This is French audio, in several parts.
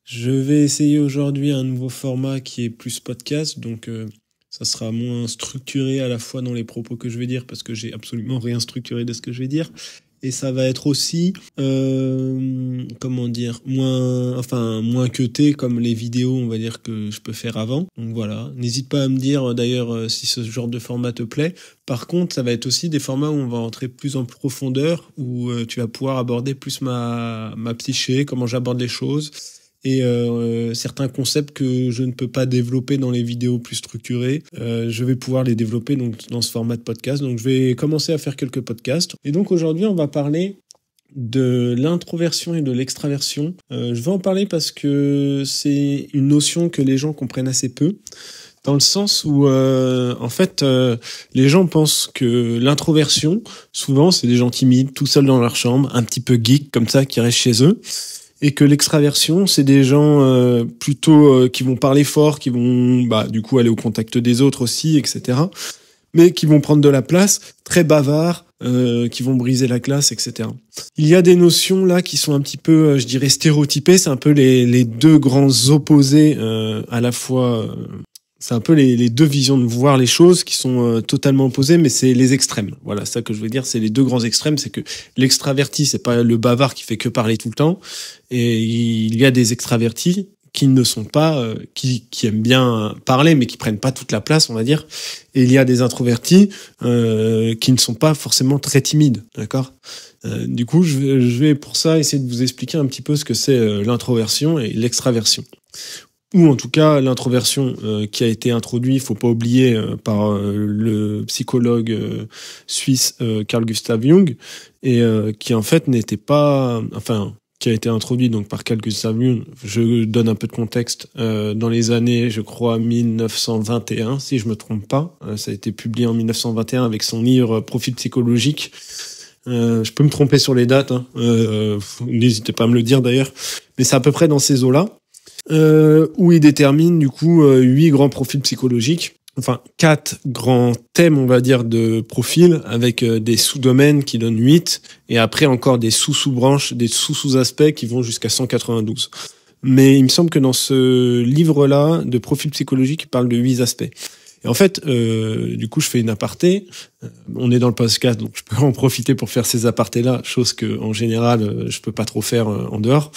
Je vais essayer aujourd'hui un nouveau format qui est plus podcast, donc ça sera moins structuré à la fois dans les propos que je vais dire, parce que j'ai absolument rien structuré de ce que je vais dire. Et ça va être aussi, moins cuté comme les vidéos, on va dire, que je peux faire avant. Donc voilà, n'hésite pas à me dire d'ailleurs si ce genre de format te plaît. Par contre, ça va être aussi des formats où on va rentrer plus en profondeur, où tu vas pouvoir aborder plus ma psyché, comment j'aborde les choses. Et certains concepts que je ne peux pas développer dans les vidéos plus structurées, je vais pouvoir les développer donc dans ce format de podcast. Donc je vais commencer à faire quelques podcasts. Et donc aujourd'hui, on va parler de l'introversion et de l'extraversion. Je vais en parler parce que c'est une notion que les gens comprennent assez peu. Dans le sens où, les gens pensent que l'introversion, souvent, c'est des gens timides, tout seuls dans leur chambre, un petit peu geeks comme ça, qui restent chez eux. Et que l'extraversion, c'est des gens plutôt qui vont parler fort, qui vont du coup aller au contact des autres aussi, etc. Mais qui vont prendre de la place, très bavards, qui vont briser la classe, etc. Il y a des notions là qui sont un petit peu, je dirais, stéréotypées. C'est un peu les deux grands opposés à la fois. C'est un peu les deux visions de voir les choses qui sont totalement opposées, mais c'est les extrêmes. Voilà, ça que je veux dire, c'est les deux grands extrêmes. C'est que l'extraverti, c'est pas le bavard qui fait que parler tout le temps, et il y a des extravertis qui ne sont pas, qui aiment bien parler, mais qui prennent pas toute la place, on va dire. Et il y a des introvertis qui ne sont pas forcément très timides, d'accord. Du coup, je vais pour ça essayer de vous expliquer un petit peu ce que c'est l'introversion et l'extraversion. Ou en tout cas l'introversion qui a été introduite, il faut pas oublier, par le psychologue suisse Carl Gustav Jung, et qui en fait n'était pas, qui a été introduit donc par Carl Gustav Jung. Je donne un peu de contexte, dans les années, je crois 1921, si je me trompe pas. Ça a été publié en 1921 avec son livre Profil psychologique. Je peux me tromper sur les dates, n'hésitez pas à me le dire d'ailleurs, mais c'est à peu près dans ces eaux-là. Où il détermine du coup 8 grands profils psychologiques, 4 grands thèmes, on va dire, de profils, avec des sous-domaines qui donnent 8, et après encore des sous-branches, des sous-aspects qui vont jusqu'à 192. Mais il me semble que dans ce livre-là de profils psychologiques, il parle de 8 aspects. Et en fait, du coup, je fais une aparté. On est dans le podcast, donc je peux en profiter pour faire ces apartés-là, chose que en général, je peux pas trop faire en dehors.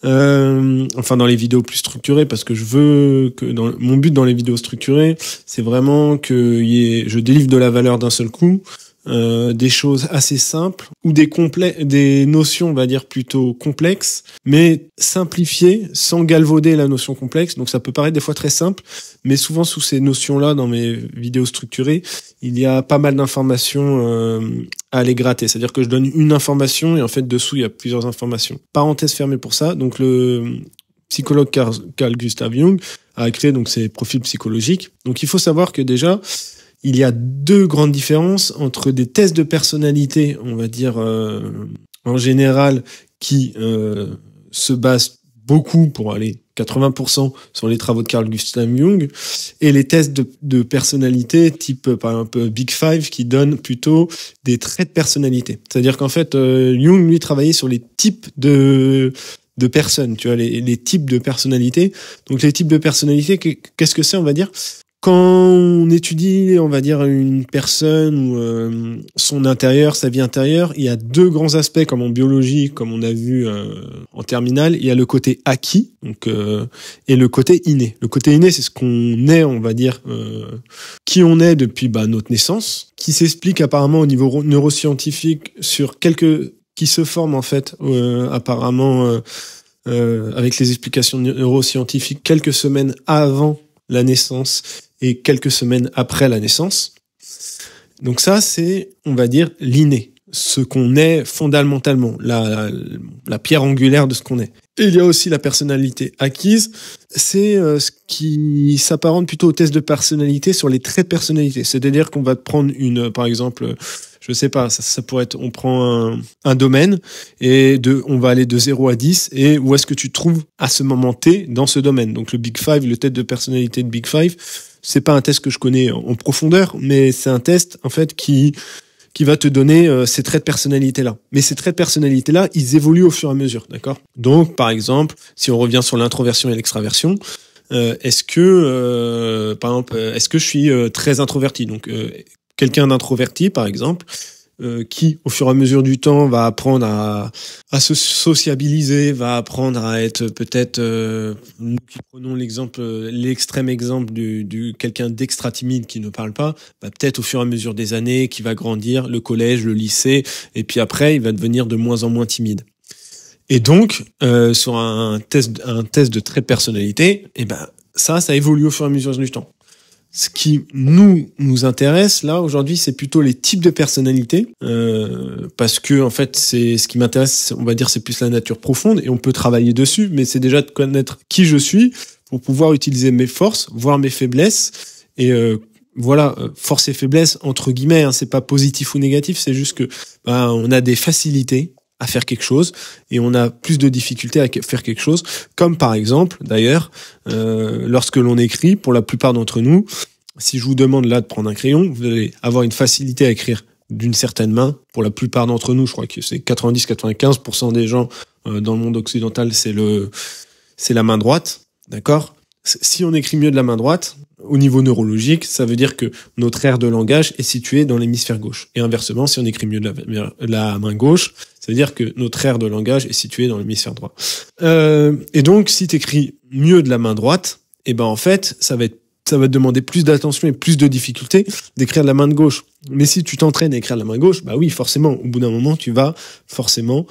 Dans les vidéos plus structurées, parce que je veux que mon but dans les vidéos structurées, c'est vraiment que je délivre de la valeur d'un seul coup, des choses assez simples ou des notions, on va dire, plutôt complexes, mais simplifiées sans galvauder la notion complexe. Donc ça peut paraître des fois très simple, mais souvent sous ces notions-là, dans mes vidéos structurées, il y a pas mal d'informations à aller gratter. C'est-à-dire que je donne une information et en fait dessous il y a plusieurs informations. Parenthèse fermée pour ça. Donc le psychologue Carl Gustav Jung a créé donc ces profils psychologiques. Donc il faut savoir que déjà il y a deux grandes différences entre des tests de personnalité, on va dire en général, qui se basent beaucoup, pour aller 80%, sur les travaux de Carl Gustav Jung, et les tests de personnalité type, par exemple, Big Five, qui donnent plutôt des traits de personnalité. C'est-à-dire qu'en fait, Jung, lui, travaillait sur les types de personnes, tu vois, les types de personnalité. Donc les types de personnalité, qu'est-ce que c'est, on va dire ? Quand on étudie, on va dire, une personne ou son intérieur, sa vie intérieure, il y a deux grands aspects, comme en biologie, comme on a vu en terminale. Il y a le côté acquis, donc et le côté inné. Le côté inné, c'est ce qu'on est, on va dire, qui on est depuis notre naissance, qui s'explique apparemment au niveau neuroscientifique sur qui se forment en fait apparemment avec les explications neuroscientifiques quelques semaines avant la naissance et quelques semaines après la naissance. Donc ça, c'est, on va dire, l'inné, ce qu'on est fondamentalement, la pierre angulaire de ce qu'on est. Et il y a aussi la personnalité acquise, c'est ce qui s'apparente plutôt au test de personnalité sur les traits de personnalité. C'est-à-dire qu'on va te prendre par exemple, je sais pas, ça pourrait être, on prend un domaine et on va aller de 0 à 10 et où est-ce que tu te trouves à ce moment T dans ce domaine. Donc le Big Five, le test de personnalité de Big Five, c'est pas un test que je connais en profondeur, mais c'est un test en fait qui qui va te donner ces traits de personnalité-là. Mais ces traits de personnalité-là, ils évoluent au fur et à mesure, d'accord? Donc, par exemple, si on revient sur l'introversion et l'extraversion, est-ce que je suis très introverti? Donc, quelqu'un d'introverti, par exemple, qui, au fur et à mesure du temps, va apprendre à se sociabiliser, va apprendre à être peut-être, prenons l'extrême exemple du quelqu'un d'extra timide qui ne parle pas, bah, peut-être au fur et à mesure des années, qui va grandir, le collège, le lycée, et puis après, il va devenir de moins en moins timide. Et donc, sur un test de trait de personnalité, et ben, ça évolue au fur et à mesure du temps. Ce qui nous intéresse là aujourd'hui, c'est plutôt les types de personnalités, parce que en fait, c'est ce qui m'intéresse. On va dire, c'est plus la nature profonde et on peut travailler dessus. Mais c'est déjà de connaître qui je suis pour pouvoir utiliser mes forces, voir mes faiblesses et forces et faiblesses entre guillemets. Hein, c'est pas positif ou négatif, c'est juste que on a des facilités à faire quelque chose et on a plus de difficultés à faire quelque chose, comme par exemple d'ailleurs lorsque l'on écrit, pour la plupart d'entre nous, si je vous demande là de prendre un crayon, vous allez avoir une facilité à écrire d'une certaine main. Pour la plupart d'entre nous, je crois que c'est 90-95% des gens dans le monde occidental, c'est la main droite, d'accord? Si on écrit mieux de la main droite, au niveau neurologique, ça veut dire que notre aire de langage est située dans l'hémisphère gauche. Et inversement, si on écrit mieux de la main gauche, ça veut dire que notre aire de langage est située dans l'hémisphère droit. Et donc, si tu écris mieux de la main droite, et ben en fait, ça va te demander plus d'attention et plus de difficulté d'écrire de la main de gauche. Mais si tu t'entraînes à écrire de la main gauche, bah oui, forcément, au bout d'un moment, tu vas forcément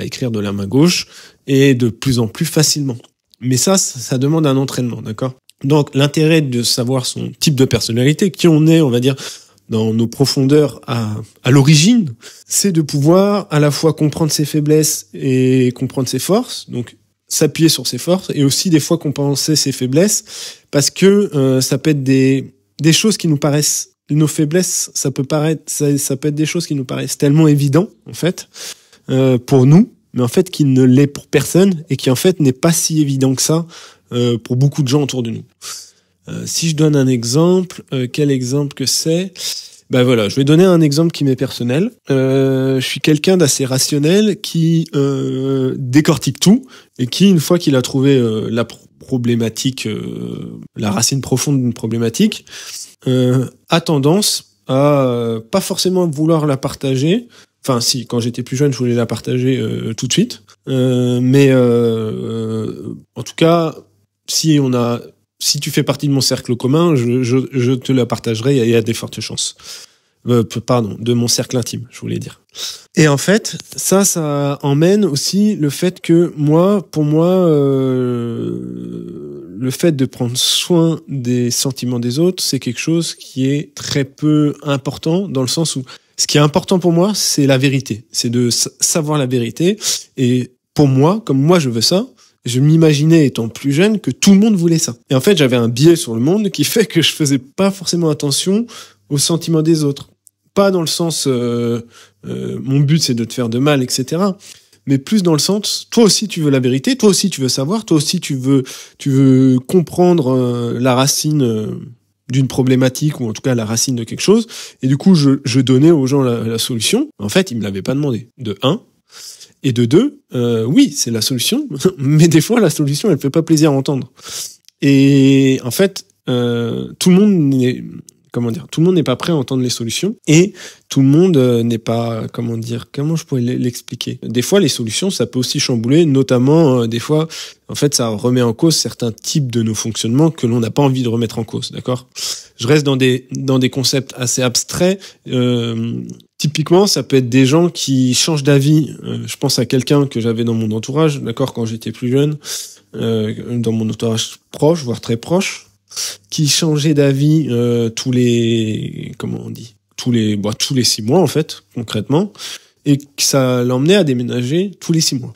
écrire de la main gauche et de plus en plus facilement. Mais ça demande un entraînement, d'accord? Donc, l'intérêt de savoir son type de personnalité, qui on est, on va dire, dans nos profondeurs à l'origine, c'est de pouvoir à la fois comprendre ses faiblesses et comprendre ses forces, donc s'appuyer sur ses forces, et aussi des fois compenser ses faiblesses, parce que ça peut être des choses qui nous paraissent, nos faiblesses, ça peut être des choses qui nous paraissent tellement évidentes, en fait, pour nous, mais en fait qui ne l'est pour personne, et qui en fait n'est pas si évident que ça pour beaucoup de gens autour de nous. Si je donne un exemple, quel exemple que c'est? Ben voilà, je vais donner un exemple qui m'est personnel. Je suis quelqu'un d'assez rationnel qui décortique tout et qui, une fois qu'il a trouvé la problématique, la racine profonde d'une problématique, a tendance à pas forcément vouloir la partager. Enfin, si, quand j'étais plus jeune, je voulais la partager tout de suite. Mais en tout cas, si tu fais partie de mon cercle commun, je te la partagerai, il y a des fortes chances. De mon cercle intime, je voulais dire. Et en fait, ça emmène aussi le fait que pour moi, le fait de prendre soin des sentiments des autres, c'est quelque chose qui est très peu important, dans le sens où ce qui est important pour moi, c'est la vérité. C'est de savoir la vérité. Et pour moi, comme moi je veux ça, je m'imaginais, étant plus jeune, que tout le monde voulait ça. Et en fait, j'avais un biais sur le monde qui fait que je faisais pas forcément attention aux sentiments des autres. Pas dans le sens, mon but c'est de te faire de mal, etc. Mais plus dans le sens, toi aussi tu veux la vérité, toi aussi tu veux savoir, toi aussi tu veux comprendre la racine d'une problématique, ou en tout cas la racine de quelque chose. Et du coup, je donnais aux gens la solution. En fait, ils me l'avaient pas demandé. De 1. Et de 2, oui, c'est la solution, mais des fois, la solution, elle fait pas plaisir à entendre. Et en fait, tout le monde n'est pas prêt à entendre les solutions, et tout le monde n'est pas, comment je pourrais l'expliquer? Des fois, les solutions, ça peut aussi chambouler, notamment, des fois, en fait, ça remet en cause certains types de nos fonctionnements que l'on n'a pas envie de remettre en cause, d'accord? Je reste dans des concepts assez abstraits. Typiquement, ça peut être des gens qui changent d'avis. Je pense à quelqu'un que j'avais dans mon entourage, d'accord, quand j'étais plus jeune, dans mon entourage proche, voire très proche, qui changeait d'avis tous les 6 mois, en fait, concrètement, et que ça l'emmenait à déménager tous les 6 mois.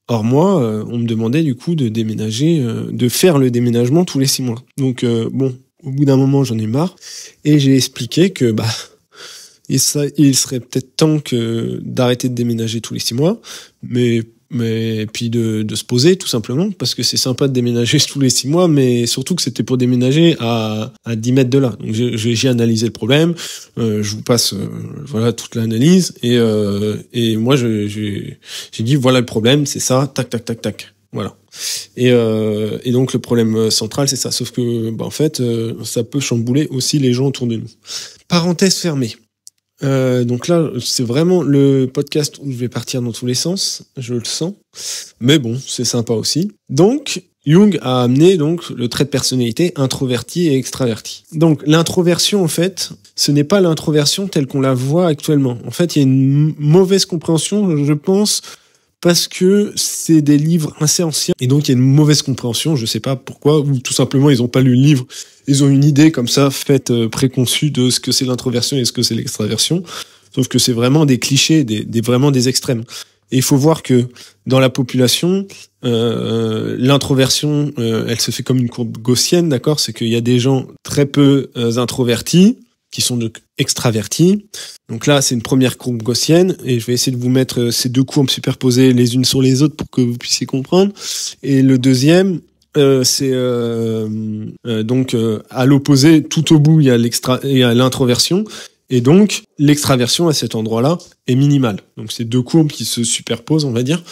Or moi, on me demandait du coup de déménager, de faire le déménagement tous les 6 mois. Donc au bout d'un moment, j'en ai marre, et j'ai expliqué que il serait peut-être temps d'arrêter de déménager tous les 6 mois, mais mais puis de se poser tout simplement, parce que c'est sympa de déménager tous les 6 mois, mais surtout que c'était pour déménager à 10 mètres de là. Donc j'ai analysé le problème, je vous passe voilà toute l'analyse, et moi j'ai dit voilà le problème, c'est ça, tac tac tac tac, voilà. Et donc le problème central c'est ça, sauf que en fait ça peut chambouler aussi les gens autour de nous. Parenthèse fermée. Donc là, c'est vraiment le podcast où je vais partir dans tous les sens, je le sens. Mais bon, c'est sympa aussi. Donc, Jung a amené donc le trait de personnalité introverti et extraverti. Donc, l'introversion, en fait, ce n'est pas l'introversion telle qu'on la voit actuellement. En fait, il y a une mauvaise compréhension, je pense, parce que c'est des livres assez anciens. Et donc, il y a une mauvaise compréhension, je sais pas pourquoi, ou tout simplement, ils ont pas lu le livre. Ils ont une idée comme ça, faite préconçue de ce que c'est l'introversion et ce que c'est l'extraversion. Sauf que c'est vraiment des clichés, vraiment des extrêmes. Et il faut voir que dans la population, l'introversion, elle se fait comme une courbe gaussienne, d'accord ? C'est qu'il y a des gens très peu introvertis, qui sont donc extravertis. Donc là, c'est une première courbe gaussienne, et je vais essayer de vous mettre ces deux courbes superposées les unes sur les autres pour que vous puissiez comprendre. Et le deuxième, c'est donc à l'opposé, tout au bout, il y a l'introversion, et donc l'extraversion à cet endroit-là est minimale. Donc c'est deux courbes qui se superposent, on va dire,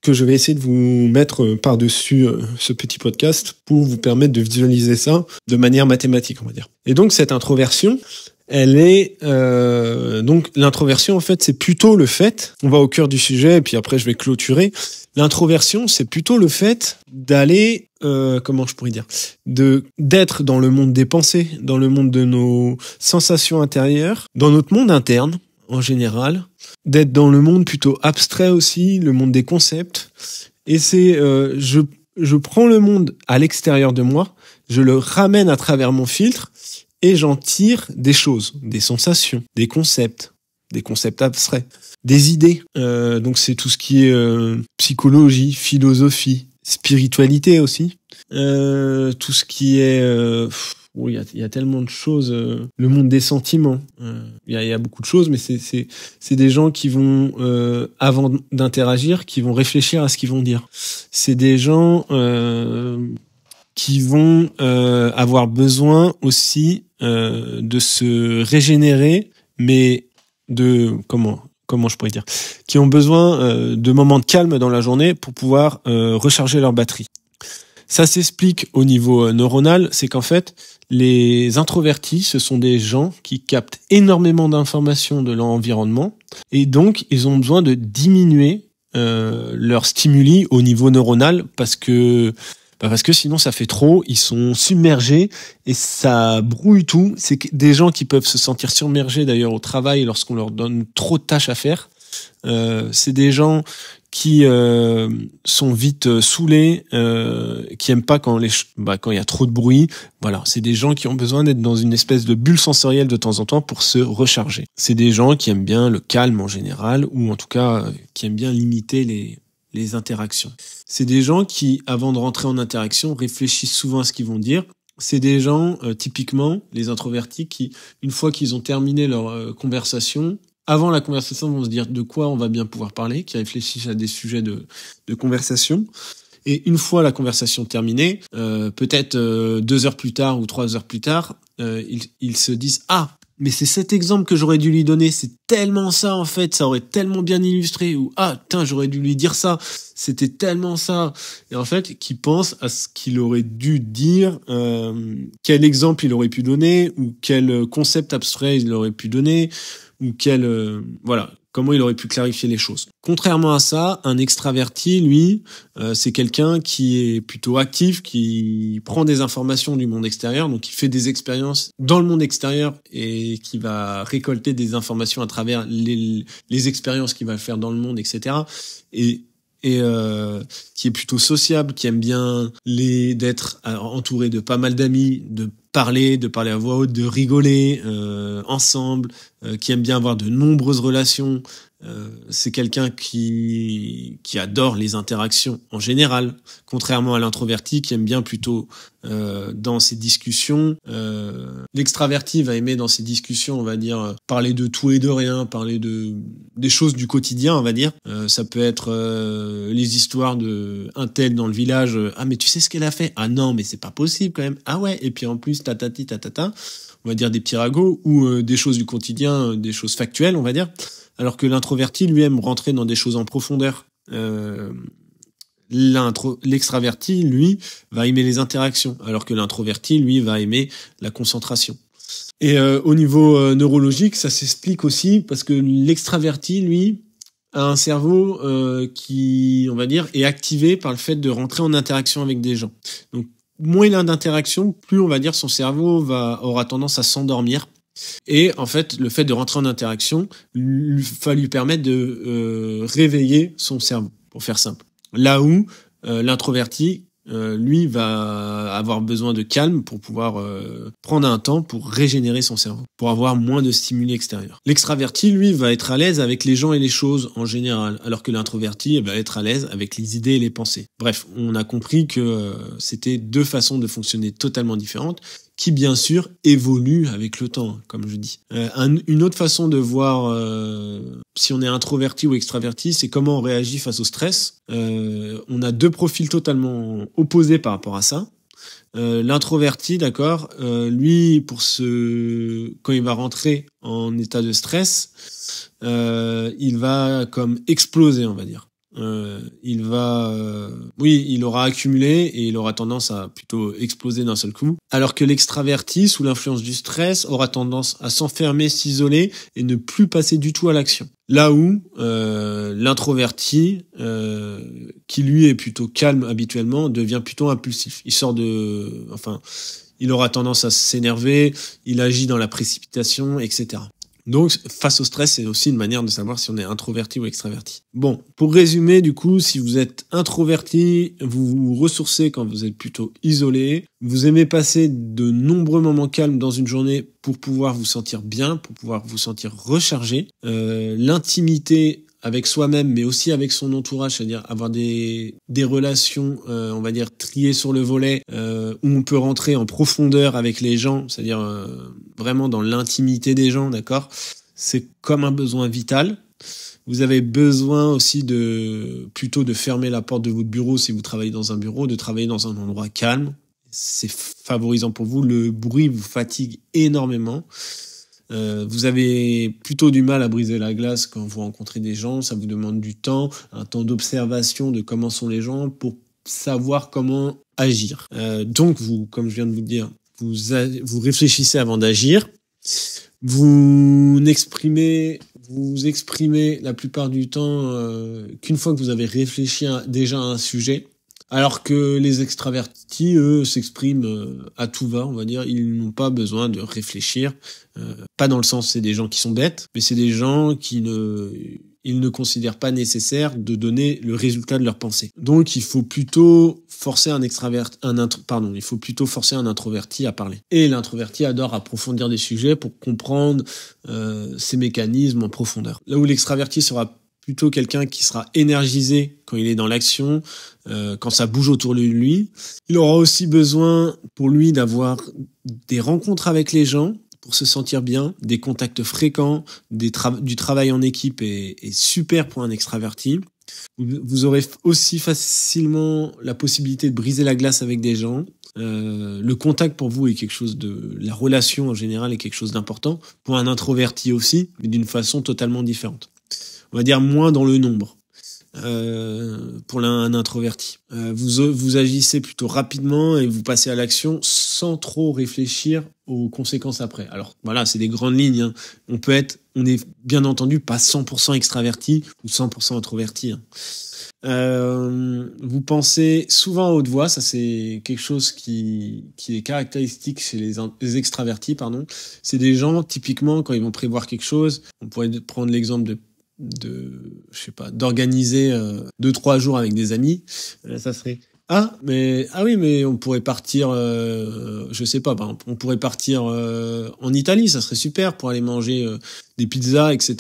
que je vais essayer de vous mettre par-dessus ce petit podcast pour vous permettre de visualiser ça de manière mathématique, on va dire. Et donc cette introversion, elle est donc l'introversion en fait c'est plutôt le fait, on va au cœur du sujet et puis après je vais clôturer. L'introversion c'est plutôt le fait d'aller comment je pourrais dire, d'être dans le monde des pensées, dans le monde de nos sensations intérieures, dans notre monde interne en général, d'être dans le monde plutôt abstrait aussi, le monde des concepts. Et c'est je prends le monde à l'extérieur de moi, je le ramène à travers mon filtre. Et j'en tire des choses, des sensations, des concepts abstraits, des idées. Donc c'est tout ce qui est psychologie, philosophie, spiritualité aussi. Tout ce qui est... il y a tellement de choses. Le monde des sentiments. Il y a beaucoup de choses, mais c'est des gens qui vont, avant d'interagir, qui vont réfléchir à ce qu'ils vont dire. C'est des gens... qui vont avoir besoin aussi de se régénérer, mais de comment je pourrais dire, qui ont besoin de moments de calme dans la journée pour pouvoir recharger leur batterie. Ça s'explique au niveau neuronal, c'est qu'en fait, les introvertis, ce sont des gens qui captent énormément d'informations de leur environnement, et donc ils ont besoin de diminuer leur stimuli au niveau neuronal parce que sinon ça fait trop, ils sont submergés et ça brouille tout. C'est des gens qui peuvent se sentir submergés d'ailleurs au travail lorsqu'on leur donne trop de tâches à faire. C'est des gens qui sont vite saoulés, qui aiment pas quand il y a trop de bruit. Voilà, c'est des gens qui ont besoin d'être dans une espèce de bulle sensorielle de temps en temps pour se recharger. C'est des gens qui aiment bien le calme en général, ou en tout cas qui aiment bien limiter les interactions. C'est des gens qui, avant de rentrer en interaction, réfléchissent souvent à ce qu'ils vont dire. C'est des gens, typiquement, les introvertis, qui, une fois qu'ils ont terminé leur conversation, avant la conversation, vont se dire de quoi on va bien pouvoir parler, qui réfléchissent à des sujets de conversation. Et une fois la conversation terminée, peut-être 2 heures plus tard ou 3 heures plus tard, ils se disent « Ah, mais c'est cet exemple que j'aurais dû lui donner, c'est tellement ça en fait, ça aurait tellement bien illustré, ou ah, putain, j'aurais dû lui dire ça, c'était tellement ça. » Et en fait, qui pense à ce qu'il aurait dû dire, quel exemple il aurait pu donner, ou quel concept abstrait il aurait pu donner, ou comment il aurait pu clarifier les choses. Contrairement à ça, un extraverti, lui, c'est quelqu'un qui est plutôt actif, qui prend des informations du monde extérieur, donc qui fait des expériences dans le monde extérieur et qui va récolter des informations à travers les expériences qu'il va faire dans le monde, etc. Et qui est plutôt sociable, qui aime bien d'être entouré de pas mal d'amis, de parler à voix haute, de rigoler ensemble, qui aime bien avoir de nombreuses relations C'est quelqu'un qui adore les interactions en général, contrairement à l'introverti qui aime bien plutôt dans ses discussions. L'extraverti va aimer dans ses discussions, on va dire, parler de tout et de rien, parler des choses du quotidien, on va dire. Ça peut être les histoires de un tel dans le village. Ah mais tu sais ce qu'elle a fait? Ah non mais c'est pas possible quand même. Ah ouais, et puis en plus tatati tatata, on va dire des petits ragots ou des choses du quotidien, des choses factuelles, on va dire. Alors que l'introverti, lui, aime rentrer dans des choses en profondeur. L'extraverti, lui, va aimer les interactions, alors que l'introverti, lui, va aimer la concentration. Et au niveau neurologique, ça s'explique aussi parce que l'extraverti, lui, a un cerveau qui, on va dire, est activé par le fait de rentrer en interaction avec des gens. Donc, moins il a d'interactions, plus, on va dire, son cerveau aura tendance à s'endormir. Et en fait, le fait de rentrer en interaction va lui permettre de réveiller son cerveau, pour faire simple. Là où l'introverti, lui, va avoir besoin de calme pour pouvoir prendre un temps pour régénérer son cerveau, pour avoir moins de stimuli extérieurs. L'extraverti, lui, va être à l'aise avec les gens et les choses en général, alors que l'introverti va être à l'aise avec les idées et les pensées. Bref, on a compris que c'était deux façons de fonctionner totalement différentes, qui bien sûr évolue avec le temps, comme je dis. Une autre façon de voir si on est introverti ou extraverti, c'est comment on réagit face au stress. On a deux profils totalement opposés par rapport à ça. L'introverti, d'accord, lui, quand il va rentrer en état de stress, il va comme exploser, on va dire. Il aura accumulé et il aura tendance à plutôt exploser d'un seul coup. Alors que l'extraverti, sous l'influence du stress, aura tendance à s'enfermer, s'isoler et ne plus passer du tout à l'action. Là où l'introverti, qui lui est plutôt calme habituellement, devient plutôt impulsif. Il aura tendance à s'énerver, il agit dans la précipitation, etc. Donc, face au stress, c'est aussi une manière de savoir si on est introverti ou extraverti. Bon, pour résumer, du coup, si vous êtes introverti, vous vous ressourcez quand vous êtes plutôt isolé. Vous aimez passer de nombreux moments calmes dans une journée pour pouvoir vous sentir bien, pour pouvoir vous sentir rechargé. L'intimité avec soi-même, mais aussi avec son entourage, c'est-à-dire avoir des relations, on va dire, triées sur le volet, où on peut rentrer en profondeur avec les gens, c'est-à-dire vraiment dans l'intimité des gens, d'accord ? C'est comme un besoin vital. Vous avez besoin aussi plutôt de fermer la porte de votre bureau si vous travaillez dans un bureau, de travailler dans un endroit calme. C'est favorisant pour vous. Le bruit vous fatigue énormément. Vous avez plutôt du mal à briser la glace quand vous rencontrez des gens. Ça vous demande du temps, un temps d'observation de comment sont les gens pour savoir comment agir. Donc, vous, comme je viens de vous dire, vous réfléchissez avant d'agir. Vous exprimez la plupart du temps qu'une fois que vous avez réfléchi déjà à un sujet. Alors que les extravertis, eux, s'expriment à tout va, on va dire. Ils n'ont pas besoin de réfléchir. Pas dans le sens c'est des gens qui sont bêtes, mais c'est des gens ils ne considèrent pas nécessaire de donner le résultat de leur pensée. Donc il faut plutôt forcer un introverti à parler. Et l'introverti adore approfondir des sujets pour comprendre ses mécanismes en profondeur. Là où l'extraverti sera plutôt quelqu'un qui sera énergisé quand il est dans l'action, quand ça bouge autour de lui. Il aura aussi besoin, pour lui, d'avoir des rencontres avec les gens pour se sentir bien, des contacts fréquents, du travail en équipe est super pour un extraverti. Vous aurez aussi facilement la possibilité de briser la glace avec des gens. Le contact pour vous est la relation en général est quelque chose d'important. Pour un introverti aussi, mais d'une façon totalement différente. On va dire moins dans le nombre pour un introverti. Vous agissez plutôt rapidement et vous passez à l'action sans trop réfléchir aux conséquences après. Alors voilà, c'est des grandes lignes. Hein. On est bien entendu pas 100% extraverti ou 100% introverti. Hein. Vous pensez souvent à haute voix, ça c'est quelque chose qui est caractéristique chez les extravertis, pardon. C'est des gens, typiquement, quand ils vont prévoir quelque chose, on pourrait prendre l'exemple d'organiser 2-3 jours avec des amis. Ça serait Oui, mais on pourrait partir, je sais pas, par exemple, on pourrait partir en Italie, ça serait super pour aller manger des pizzas, etc.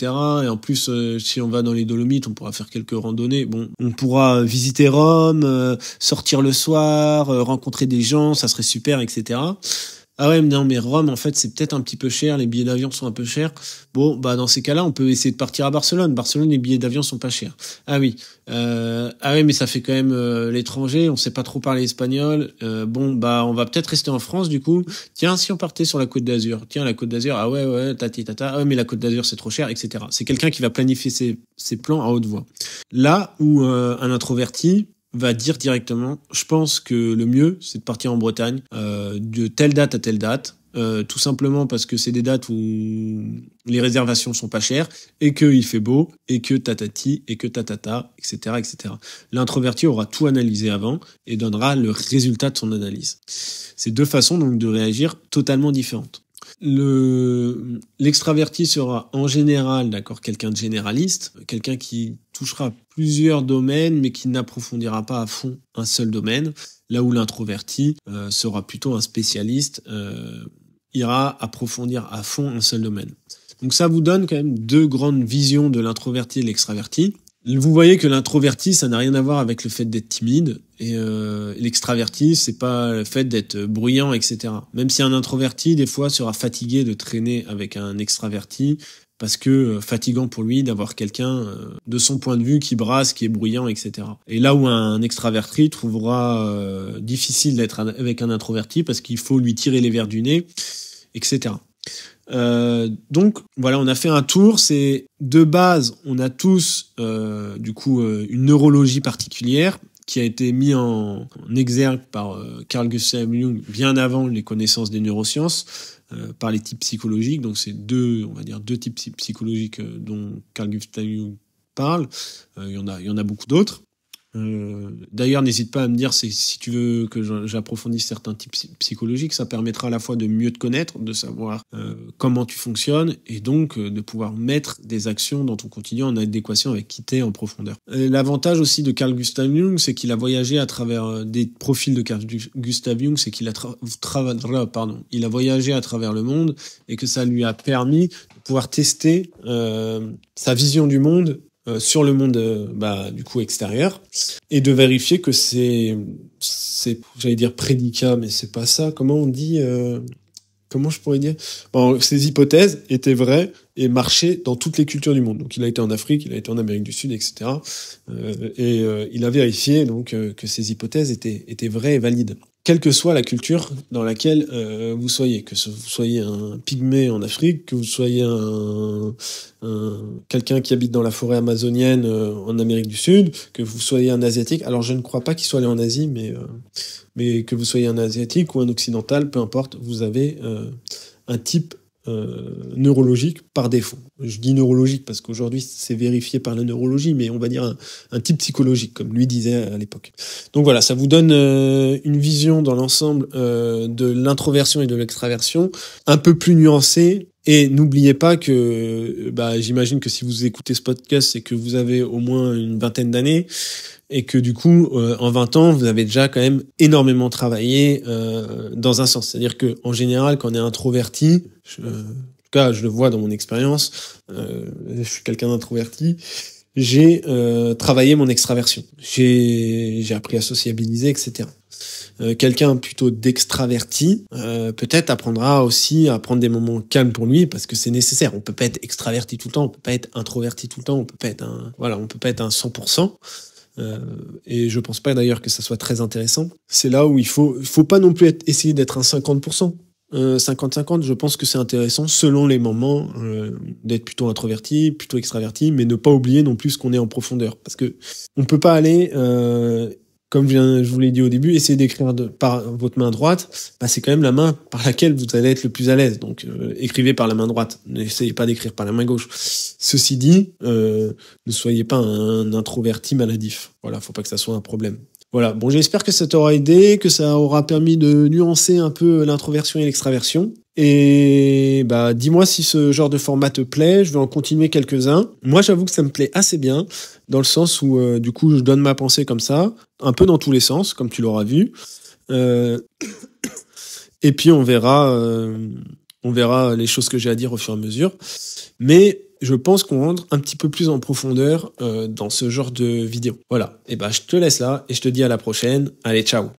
Et en plus, si on va dans les Dolomites, on pourra faire quelques randonnées. Bon, on pourra visiter Rome, sortir le soir, rencontrer des gens, ça serait super, etc. Ah ouais, non, mais Rome, en fait, c'est peut-être un petit peu cher, les billets d'avion sont un peu chers. Bon, bah dans ces cas-là, on peut essayer de partir à Barcelone. Barcelone, les billets d'avion sont pas chers. Ah oui, mais ça fait quand même l'étranger, on sait pas trop parler espagnol. Bon, bah on va peut-être rester en France du coup. Tiens, si on partait sur la Côte d'Azur. Tiens, la Côte d'Azur, ah ouais, tati tata. Ah ouais, mais la Côte d'Azur, c'est trop cher, etc. C'est quelqu'un qui va planifier ses plans à haute voix. Là où un introverti va dire directement, je pense que le mieux, c'est de partir en Bretagne, de telle date à telle date, tout simplement parce que c'est des dates où les réservations sont pas chères, et qu'il fait beau, et que tatati, et que tatata, etc., etc. L'introverti aura tout analysé avant, et donnera le résultat de son analyse. C'est deux façons donc de réagir totalement différentes. L'extraverti sera en général, d'accord, quelqu'un de généraliste, quelqu'un qui touchera plusieurs domaines mais qui n'approfondira pas à fond un seul domaine, là où l'introverti sera plutôt un spécialiste, ira approfondir à fond un seul domaine. Donc ça vous donne quand même deux grandes visions de l'introverti et de l'extraverti. Vous voyez que l'introverti, ça n'a rien à voir avec le fait d'être timide, et l'extraverti, c'est pas le fait d'être bruyant, etc. Même si un introverti, des fois, sera fatigué de traîner avec un extraverti, parce que fatigant pour lui d'avoir quelqu'un de son point de vue qui brasse, qui est bruyant, etc. Et là où un extraverti trouvera difficile d'être avec un introverti, parce qu'il faut lui tirer les verres du nez, etc. Donc voilà, on a fait un tour. C'est de base, on a tous une neurologie particulière qui a été mis en exergue par Carl Gustav Jung bien avant les connaissances des neurosciences, par les types psychologiques. Donc c'est deux types psychologiques dont Carl Gustav Jung parle. Il y en a beaucoup d'autres. D'ailleurs, n'hésite pas à me dire si tu veux que j'approfondisse certains types psychologiques. Ça permettra à la fois de mieux te connaître, de savoir comment tu fonctionnes, et donc de pouvoir mettre des actions dans ton quotidien en adéquation avec qui t'es en profondeur. L'avantage aussi de Carl Gustav Jung, c'est qu'il a voyagé à travers des profils de Carl Gustav Jung, c'est qu'il a il a voyagé à travers le monde, et que ça lui a permis de pouvoir tester sa vision du monde sur le monde extérieur, et de vérifier que c'est j'allais dire prédicat, mais c'est pas ça. Comment on dit comment je pourrais dire, ces hypothèses étaient vraies et marchaient dans toutes les cultures du monde. Donc il a été en Afrique, il a été en Amérique du Sud, etc. Il a vérifié donc que ces hypothèses étaient vraies et valides, quelle que soit la culture dans laquelle vous soyez, que vous soyez un pygmée en Afrique, que vous soyez quelqu'un qui habite dans la forêt amazonienne en Amérique du Sud, que vous soyez un asiatique. Alors je ne crois pas qu'il soit allé en Asie, mais que vous soyez un asiatique ou un occidental, peu importe, vous avez un type neurologique par défaut. Je dis neurologique parce qu'aujourd'hui c'est vérifié par la neurologie, mais on va dire un type psychologique, comme lui disait à l'époque. Donc voilà, ça vous donne une vision dans l'ensemble de l'introversion et de l'extraversion, un peu plus nuancée. Et n'oubliez pas que, j'imagine que si vous écoutez ce podcast, c'est que vous avez au moins une vingtaine d'années, et que du coup, en 20 ans, vous avez déjà quand même énormément travaillé dans un sens. C'est-à-dire que en général, quand on est introverti, en tout cas, je le vois dans mon expérience, je suis quelqu'un d'introverti, j'ai travaillé mon extraversion. J'ai appris à sociabiliser, etc. Quelqu'un plutôt d'extraverti peut-être apprendra aussi à prendre des moments calmes pour lui, parce que c'est nécessaire. On peut pas être extraverti tout le temps, on peut pas être introverti tout le temps, on peut pas être on peut pas être un 100%. Et je pense pas d'ailleurs que ça soit très intéressant. C'est là où il faut pas non plus essayer d'être un 50%. 50-50, je pense que c'est intéressant selon les moments d'être plutôt introverti, plutôt extraverti, mais ne pas oublier non plus ce qu'on est en profondeur, parce que on peut pas aller comme je vous l'ai dit au début, essayez d'écrire par votre main droite, c'est quand même la main par laquelle vous allez être le plus à l'aise. Donc, écrivez par la main droite. N'essayez pas d'écrire par la main gauche. Ceci dit, ne soyez pas un introverti maladif. Voilà, faut pas que ça soit un problème. Voilà, bon, j'espère que ça t'aura aidé, que ça aura permis de nuancer un peu l'introversion et l'extraversion. Et bah, dis-moi si ce genre de format te plaît, je vais en continuer quelques-uns. Moi, j'avoue que ça me plaît assez bien, dans le sens où, du coup, je donne ma pensée comme ça, un peu dans tous les sens, comme tu l'auras vu. Euh, et puis, on verra les choses que j'ai à dire au fur et à mesure. Mais je pense qu'on rentre un petit peu plus en profondeur dans ce genre de vidéo. Voilà, et bah, je te laisse là, et je te dis à la prochaine. Allez, ciao!